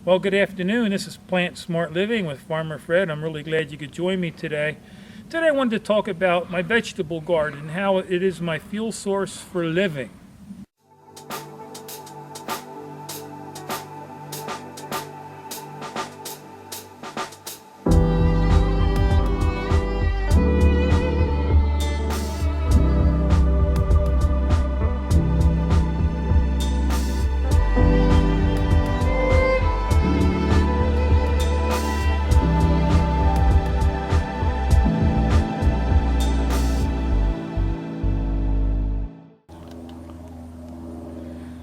Well, good afternoon. This is Plant Smart Living with Farmer Fred. I'm really glad you could join me today. Today I wanted to talk about my vegetable garden, how it is my fuel source for living.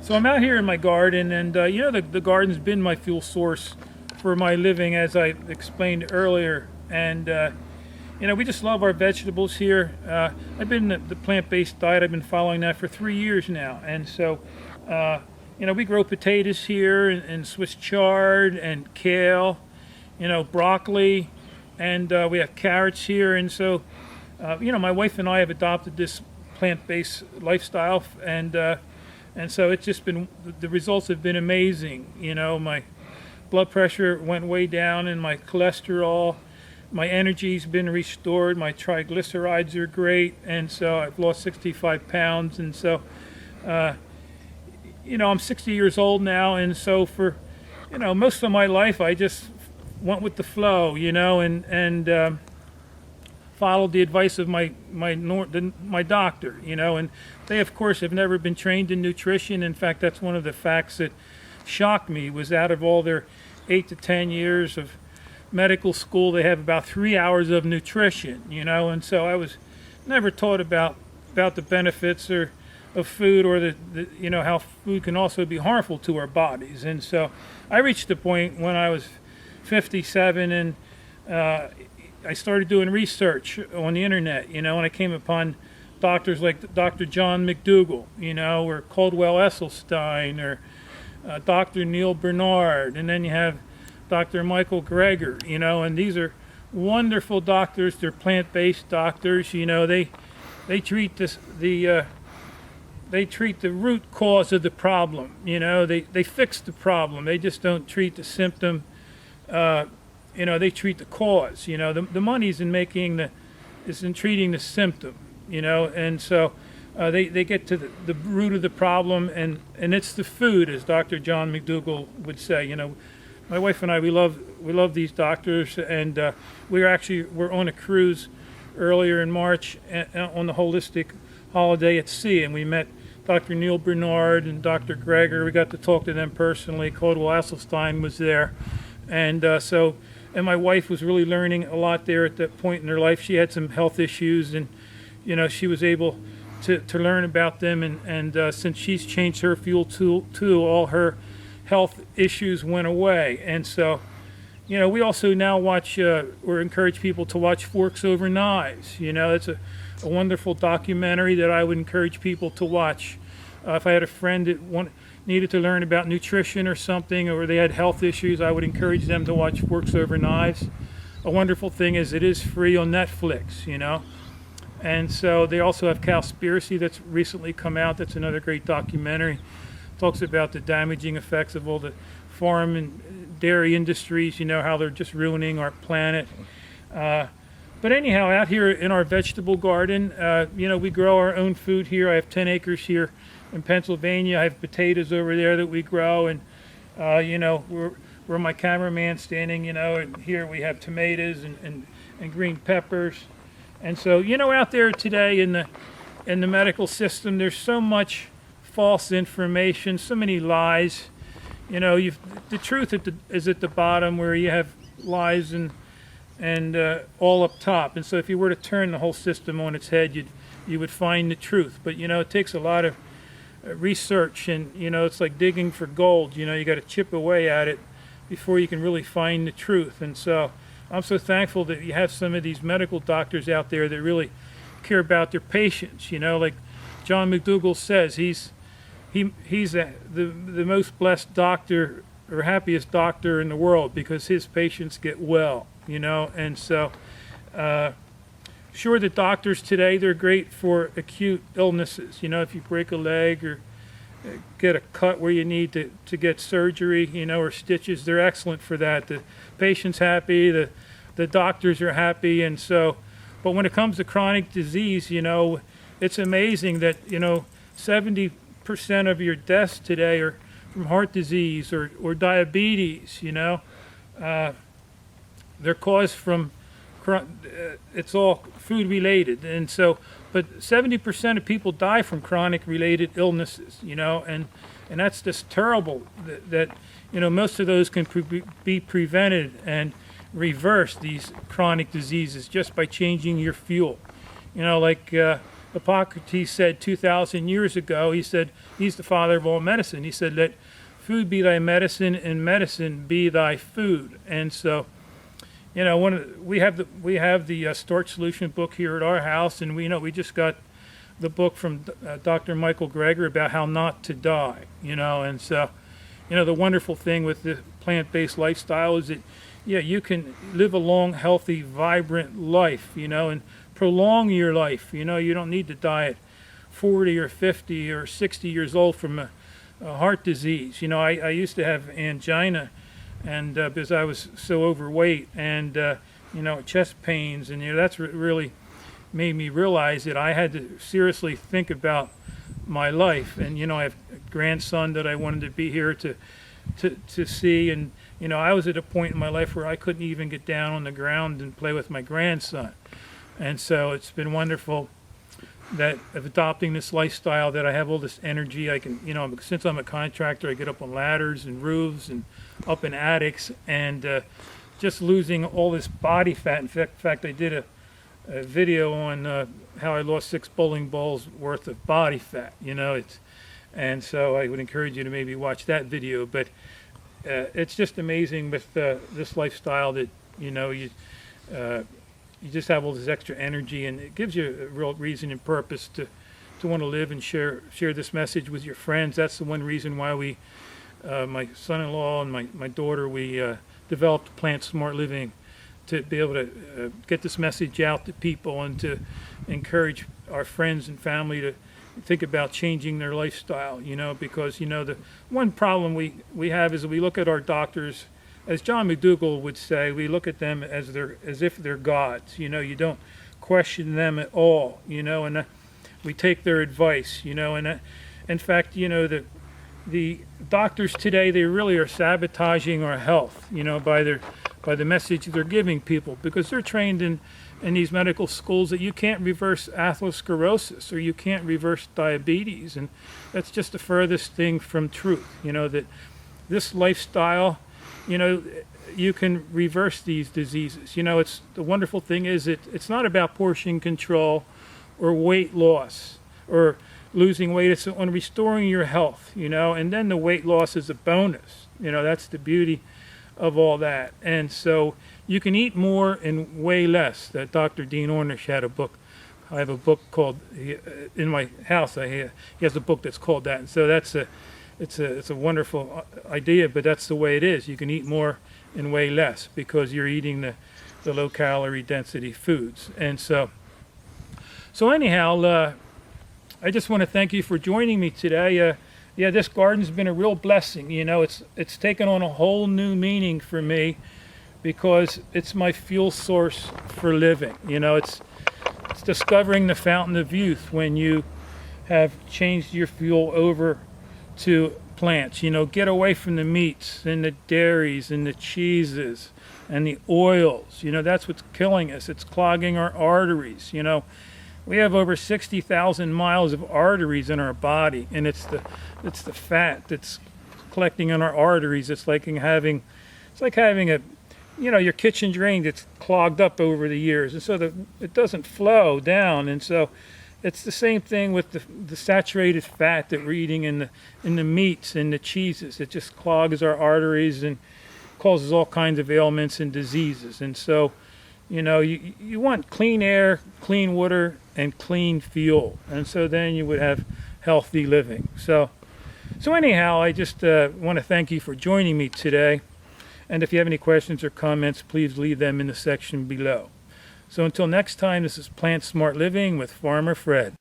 So I'm out here in my garden, and the garden's been my fuel source for my living, as I explained earlier. And we just love our vegetables here. I've been the plant-based diet. I've been following that for 3 years now, and so we grow potatoes here, and Swiss chard, and kale, broccoli, and we have carrots here. And so my wife and I have adopted this plant-based lifestyle, and so it's just been, the results have been amazing. My blood pressure went way down, and my cholesterol, my energy's been restored, my triglycerides are great, and so I've lost 65 pounds. And so, I'm 60 years old now, and so for, most of my life I just went with the flow, and followed the advice of my doctor, and they of course have never been trained in nutrition. In fact, that's one of the facts that shocked me, was out of all their 8 to 10 years of medical school, they have about 3 hours of nutrition, and so I was never taught about the benefits of food, or the how food can also be harmful to our bodies. And so I reached a point when I was 57, and I started doing research on the internet, and I came upon doctors like Dr. John McDougall, or Caldwell Esselstyn, or Dr. Neil Bernard, and then you have Dr. Michael Greger, and these are wonderful doctors. They're plant-based doctors. They treat they treat the root cause of the problem. They fix the problem. They just don't treat the symptom. They treat the cause. The money's in in treating the symptom. And so they get to the root of the problem, and it's the food, as Dr. John McDougall would say. My wife and I, we love these doctors, and we're on a cruise earlier in March on the holistic holiday at sea, and we met Dr. Neil Bernard and Dr. Greger. We got to talk to them personally. Caldwell Esselstyn was there, and and my wife was really learning a lot there at that point in her life. She had some health issues, and she was able to learn about them, and since she's changed her fuel too, all her health issues went away. And so we also now watch or encourage people to watch Forks Over Knives. It's a wonderful documentary that I would encourage people to watch. If I had a friend that needed to learn about nutrition or something, or they had health issues, I would encourage them to watch Forks Over Knives. A wonderful thing is it is free on Netflix, And so they also have Cowspiracy that's recently come out. That's another great documentary. Talks about the damaging effects of all the farm and dairy industries, how they're just ruining our planet. But anyhow, out here in our vegetable garden, we grow our own food here. I have 10 acres here in Pennsylvania. I have potatoes over there that we grow, and where my cameraman's standing, and here we have tomatoes and green peppers. And so, out there today in the medical system, there's so much false information, so many lies. The truth is at the bottom, where you have lies and all up top. And so if you were to turn the whole system on its head, you would find the truth. But it takes a lot of research, and it's like digging for gold. You got to chip away at it before you can really find the truth. And so I'm so thankful that you have some of these medical doctors out there that really care about their patients. Like John McDougall says, he's the most blessed doctor, or happiest doctor in the world, because his patients get well. And so sure, the doctors today, they're great for acute illnesses. If you break a leg, or get a cut where you need to get surgery, or stitches. They're excellent for that. The patient's happy, the doctors are happy, and so, but when it comes to chronic disease, it's amazing that, 70% of your deaths today are from heart disease or diabetes, they're caused from, it's all food related. And so, but 70% of people die from chronic related illnesses, and that's just terrible that most of those can be prevented and reversed, these chronic diseases, just by changing your fuel. Like Hippocrates said 2,000 years ago, he said, he's the father of all medicine. He said, let food be thy medicine and medicine be thy food. And so, we have the Storage Solution book here at our house, and we just got the book from Dr. Michael Greger about how not to die, and so, the wonderful thing with the plant-based lifestyle is that, you can live a long, healthy, vibrant life, and prolong your life. You don't need to die at 40 or 50 or 60 years old from a heart disease. I used to have angina, and because I was so overweight, and chest pains, and that's what really made me realize that I had to seriously think about my life. And I have a grandson that I wanted to be here to see, and I was at a point in my life where I couldn't even get down on the ground and play with my grandson. And so it's been wonderful that of adopting this lifestyle, that I have all this energy. I can, since I'm a contractor, I get up on ladders and roofs and up in attics, and just losing all this body fat. In fact, I did a video on how I lost 6 bowling balls worth of body fat. And so I would encourage you to maybe watch that video. But it's just amazing with this lifestyle that you just have all this extra energy, and it gives you a real reason and purpose to want to live and share this message with your friends. That's the one reason why we, my son-in-law and my daughter, we developed Plant Smart Living, to be able to get this message out to people and to encourage our friends and family to think about changing their lifestyle, because, the one problem we have is that we look at our doctors, as John McDougall would say, we look at them as if they're gods. You don't question them at all, and we take their advice, and in fact, the doctors today, they really are sabotaging our health, by the message they're giving people, because they're trained in these medical schools that you can't reverse atherosclerosis or you can't reverse diabetes, and that's just the furthest thing from truth, that this lifestyle, you can reverse these diseases. It's the wonderful thing is it's not about portion control or weight loss or losing weight. It's on restoring your health, and then the weight loss is a bonus. That's the beauty of all that. And so you can eat more and weigh less. That Dr. Dean Ornish had a book. I have a book called, in my house, he has a book that's called that. And so it's a wonderful idea, but that's the way it is. You can eat more and weigh less because you're eating the low calorie density foods. And so anyhow, I just want to thank you for joining me today. This garden's been a real blessing. It's taken on a whole new meaning for me because it's my fuel source for living. It's discovering the fountain of youth when you have changed your fuel over to plants. Get away from the meats and the dairies and the cheeses and the oils. That's what's killing us. It's clogging our arteries. We have over 60,000 miles of arteries in our body, and it's the fat that's collecting in our arteries. It's like having a, your kitchen drain that's clogged up over the years, and so it doesn't flow down. And so it's the same thing with the saturated fat that we're eating in the meats and the cheeses. It just clogs our arteries and causes all kinds of ailments and diseases. And so, you want clean air, clean water, and clean fuel. And so then you would have healthy living. So anyhow, I just want to thank you for joining me today. And if you have any questions or comments, please leave them in the section below. So until next time, this is Plant Smart Living with Farmer Fred.